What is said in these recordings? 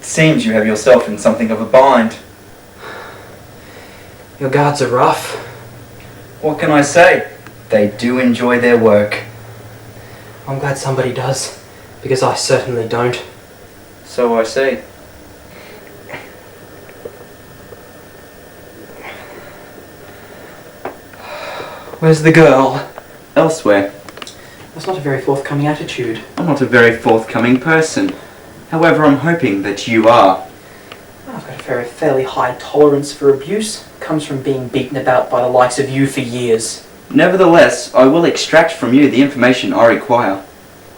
Seems you have yourself in something of a bind. Your guards are rough. What can I say? They do enjoy their work. I'm glad somebody does, because I certainly don't. So I see. Where's the girl? Elsewhere. That's not a very forthcoming attitude. I'm not a very forthcoming person. However, I'm hoping that you are. I've got a fairly high tolerance for abuse. It comes from being beaten about by the likes of you for years. Nevertheless, I will extract from you the information I require.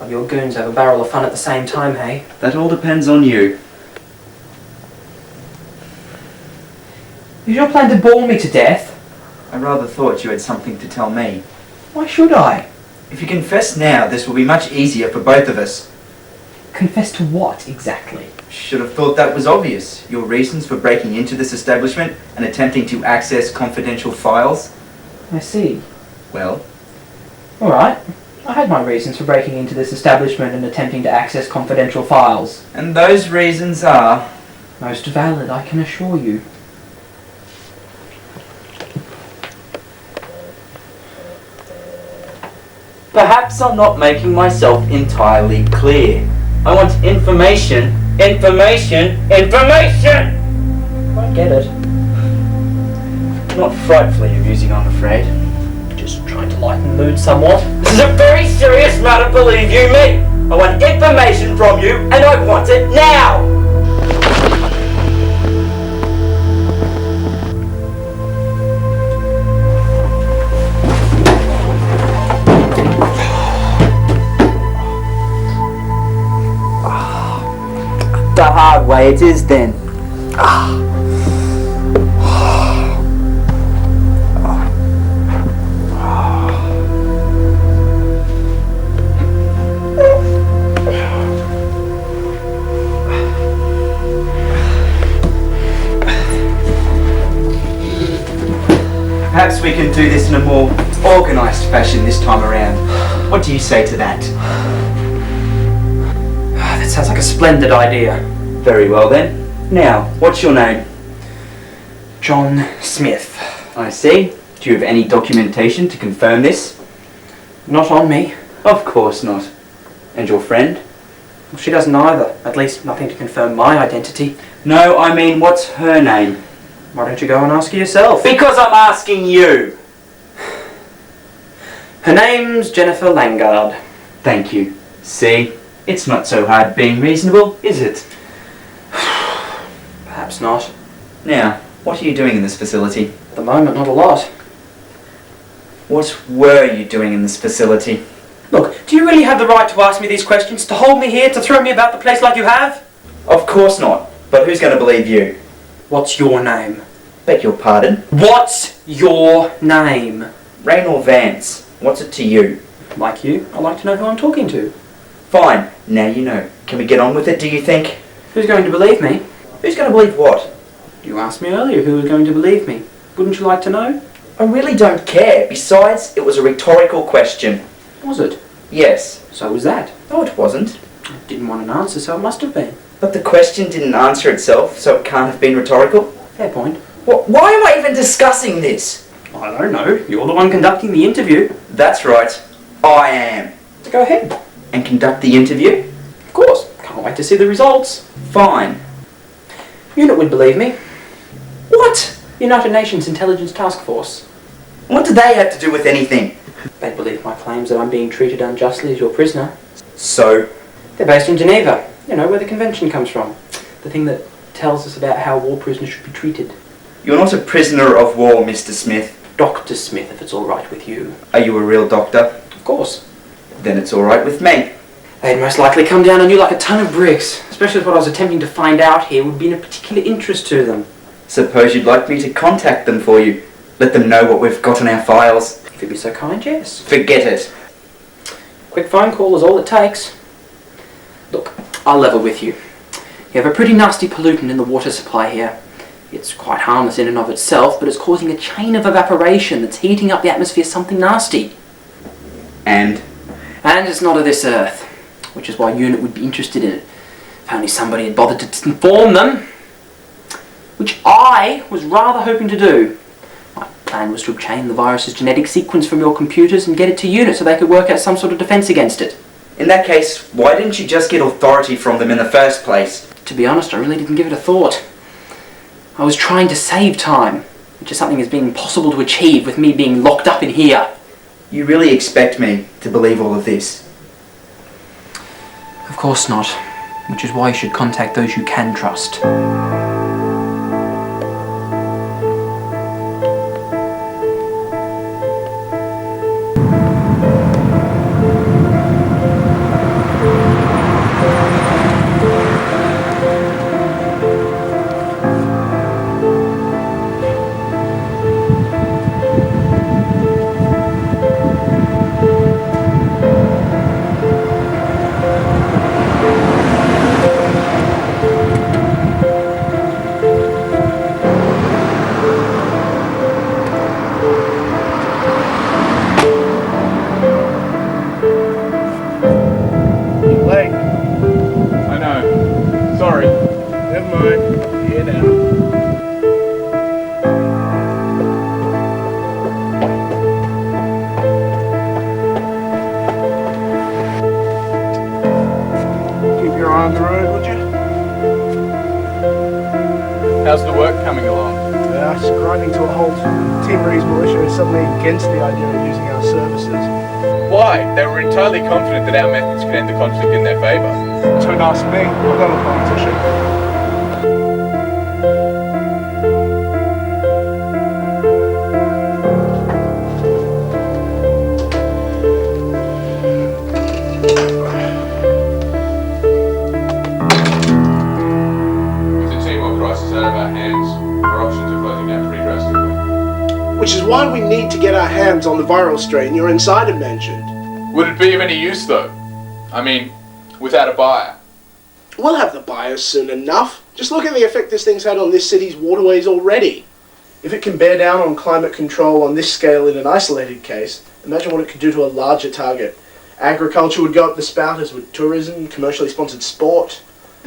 Well, your goons have a barrel of fun at the same time, hey? That all depends on you. Is your plan to bore me to death? I rather thought you had something to tell me. Why should I? If you confess now, this will be much easier for both of us. Confess to what, exactly? Should have thought that was obvious. Your reasons for breaking into this establishment and attempting to access confidential files. I see. Well? Alright. I had my reasons for breaking into this establishment and attempting to access confidential files. And those reasons are? Most valid, I can assure you. Perhaps I'm not making myself entirely clear. I want information, information, information! I get it. Not frightfully amusing, I'm afraid. Just trying to lighten the mood somewhat. This is a very serious matter, believe you me! I want information from you, and I want it now! The hard way it is then. Perhaps we can do this in a more organised fashion this time around. What do you say to that? That sounds like a splendid idea. Very well then. Now, what's your name? John Smith. I see. Do you have any documentation to confirm this? Not on me. Of course not. And your friend? Well, she doesn't either. At least nothing to confirm my identity. No, I mean, what's her name? Why don't you go and ask her yourself? Because I'm asking you! Her name's Jennifer Langard. Thank you. See? It's not so hard being reasonable, is it? Perhaps not. Now, what are you doing in this facility? At the moment, not a lot. What were you doing in this facility? Look, do you really have the right to ask me these questions? To hold me here? To throw me about the place like you have? Of course not. But who's going to believe you? What's your name? Beg your pardon? What's your name? Rainor Vance. What's it to you? Like you, I like to know who I'm talking to. Fine. Now you know. Can we get on with it, do you think? Who's going to believe me? Who's going to believe what? You asked me earlier who was going to believe me. Wouldn't you like to know? I really don't care. Besides, it was a rhetorical question. Was it? Yes. So was that. No, it wasn't. I didn't want an answer, so it must have been. But the question didn't answer itself, so it can't have been rhetorical. Fair point. Why am I even discussing this? I don't know. You're the one conducting the interview. That's right. I am. So go ahead. And conduct the interview? Of course. Can't wait to see the results. Fine. Unit would believe me. What? United Nations Intelligence Task Force. What do they have to do with anything? They'd believe my claims that I'm being treated unjustly as your prisoner. So? They're based in Geneva. You know, where the convention comes from. The thing that tells us about how war prisoners should be treated. You're not a prisoner of war, Mr. Smith. Dr. Smith, if it's all right with you. Are you a real doctor? Of course. Then it's all right with me. They'd most likely come down on you like a ton of bricks, especially if what I was attempting to find out here would be in a particular interest to them. Suppose you'd like me to contact them for you. Let them know what we've got on our files. If you'd be so kind, yes. Forget it. Quick phone call is all it takes. Look, I'll level with you. You have a pretty nasty pollutant in the water supply here. It's quite harmless in and of itself, but it's causing a chain of evaporation that's heating up the atmosphere something nasty. And it's not of this earth, which is why UNIT would be interested in it. If only somebody had bothered to inform them. Which I was rather hoping to do. My plan was to obtain the virus's genetic sequence from your computers and get it to UNIT so they could work out some sort of defence against it. In that case, why didn't you just get authority from them in the first place? To be honest, I really didn't give it a thought. I was trying to save time, which is something that's been impossible to achieve with me being locked up in here. You really expect me to believe all of this? Of course not, which is why you should contact those you can trust. How's the work coming along? It's grinding to a halt. Team Ree's militia is suddenly against the idea of using our services. Why? They were entirely confident that our methods could end the conflict in their favour. Don't ask me. I'm not a politician. Which is why we need to get our hands on the viral strain your insider mentioned. Would it be of any use though? I mean, without a buyer? We'll have the buyers soon enough. Just look at the effect this thing's had on this city's waterways already. If it can bear down on climate control on this scale in an isolated case, imagine what it could do to a larger target. Agriculture would go up the spout, as would tourism, commercially sponsored sport.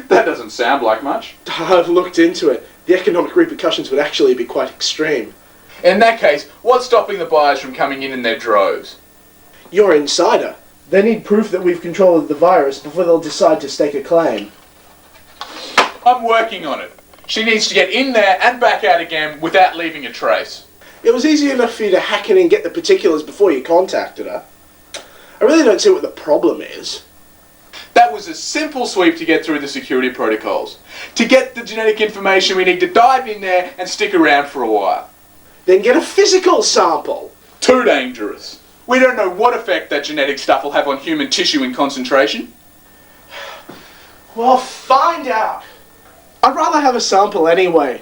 That doesn't sound like much. I've looked into it. The economic repercussions would actually be quite extreme. In that case, what's stopping the buyers from coming in their droves? Your insider. They need proof that we've controlled the virus before they'll decide to stake a claim. I'm working on it. She needs to get in there and back out again without leaving a trace. It was easy enough for you to hack in and get the particulars before you contacted her. I really don't see what the problem is. That was a simple sweep to get through the security protocols. To get the genetic information, we need to dive in there and stick around for a while. Then get a physical sample. Too dangerous. We don't know what effect that genetic stuff will have on human tissue in concentration. Well, find out. I'd rather have a sample anyway.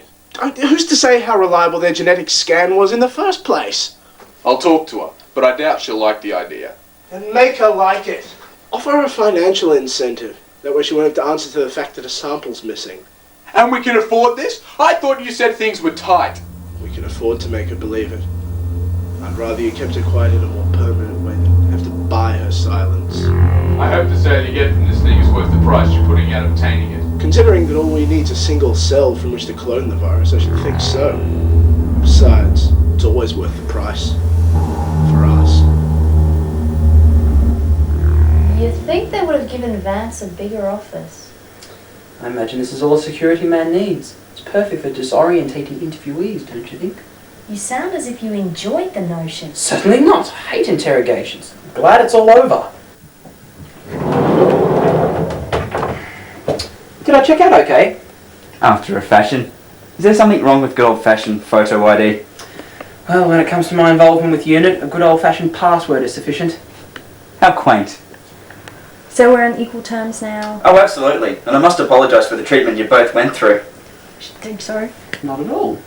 Who's to say how reliable their genetic scan was in the first place? I'll talk to her, but I doubt she'll like the idea. And make her like it. Offer her a financial incentive. That way she won't have to answer to the fact that a sample's missing. And we can afford this? I thought you said things were tight. We can afford to make her believe it. I'd rather you kept her quiet in a more permanent way than have to buy her silence. I hope the sale you get from this thing is worth the price you're putting out obtaining it. Considering that all we need is a single cell from which to clone the virus, I should think so. Besides, it's always worth the price. For us. You'd think they would have given Vance a bigger office. I imagine this is all a security man needs. It's perfect for disorientating interviewees, don't you think? You sound as if you enjoyed the notion. Certainly not. I hate interrogations. I'm glad it's all over. Did I check out okay? After a fashion. Is there something wrong with good old-fashioned photo ID? Well, when it comes to my involvement with UNIT, a good old-fashioned password is sufficient. How quaint. So we're on equal terms now? Oh, absolutely. And I must apologise for the treatment you both went through. I'm sorry. Not at all.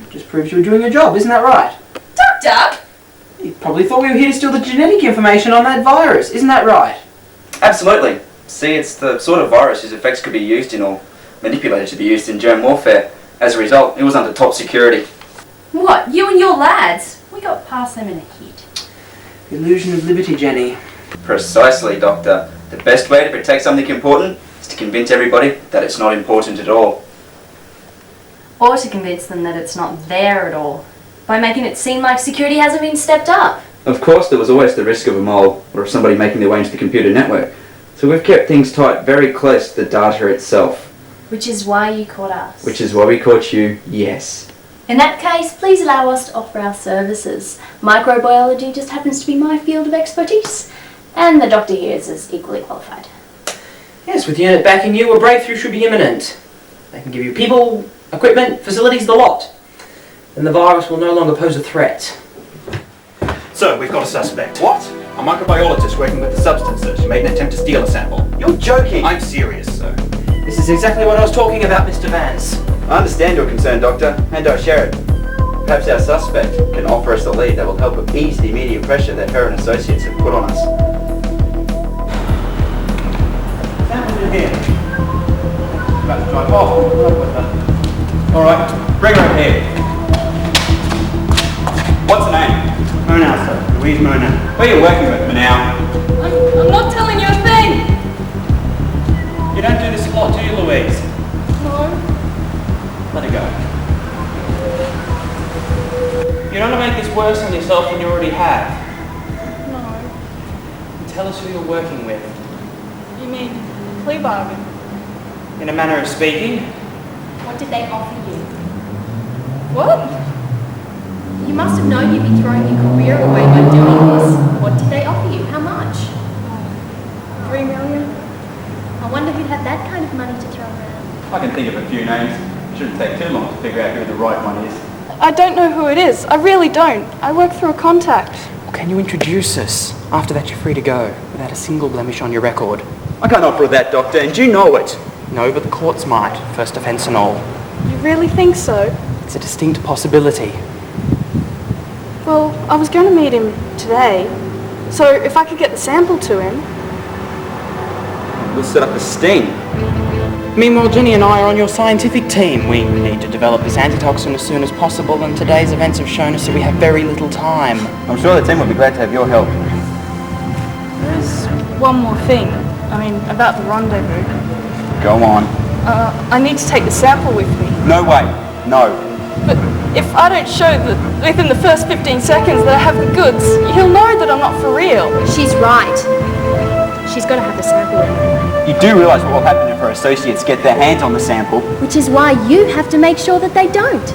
It just proves you were doing your job, isn't that right? Doctor! You probably thought we were here to steal the genetic information on that virus, isn't that right? Absolutely. See, it's the sort of virus whose effects could be used in or manipulated to be used in germ warfare. As a result, it was under top security. What? You and your lads? We got past them in a heat. Illusion of liberty, Jenny. Precisely, Doctor. The best way to protect something important is to convince everybody that it's not important at all. Or to convince them that it's not there at all, by making it seem like security hasn't been stepped up. Of course, there was always the risk of a mole or of somebody making their way into the computer network. So we've kept things tight very close to the data itself. Which is why you caught us. Which is why we caught you, yes. In that case, please allow us to offer our services. Microbiology just happens to be my field of expertise, and the doctor here is equally qualified. Yes, with unit backing you, a breakthrough should be imminent. They can give you people, equipment, facilities, the lot. Then the virus will no longer pose a threat. So, we've got a suspect. What? A microbiologist working with the substances who made an attempt to steal a sample. You're joking! I'm serious, sir. This is exactly what I was talking about, Mr. Vance. I understand your concern, Doctor, and I share it. Perhaps our suspect can offer us a lead that will help ease the immediate pressure that her and associates have put on us. Samples in here. About to drive off. Alright, bring her in here. What's the name? Murnau, sir. Louise Murnau. Who are you working with, Murnau? I'm not telling you a thing! You don't do this a lot, do you, Louise? No. Let it go. You don't want to make this worse on yourself than you already have. No. Tell us who you're working with. You mean plea bargain? In a manner of speaking. What did they offer you? What? You must have known you'd be throwing your career away by doing this. What did they offer you? How much? 3 million? I wonder who'd have that kind of money to throw around. I can think of a few names. It shouldn't take too long to figure out who the right one is. I don't know who it is. I really don't. I work through a contact. Well, can you introduce us? After that, you're free to go, without a single blemish on your record. I can't offer that, Doctor, and you know it. No, but the courts might, first offence and all. You really think so? It's a distinct possibility. Well, I was going to meet him today. So if I could get the sample to him... We'll set up a sting. Meanwhile, Jenny and I are on your scientific team. We need to develop this antitoxin as soon as possible, and today's events have shown us that we have very little time. I'm sure the team will be glad to have your help. There's one more thing. I mean, about the rendezvous. Go on. I need to take the sample with me. No way. No. But if I don't show that within the first 15 seconds that I have the goods, he'll know that I'm not for real. She's right. She's got to have the sample anyway. You do realise what will happen if her associates get their hands on the sample? Which is why you have to make sure that they don't.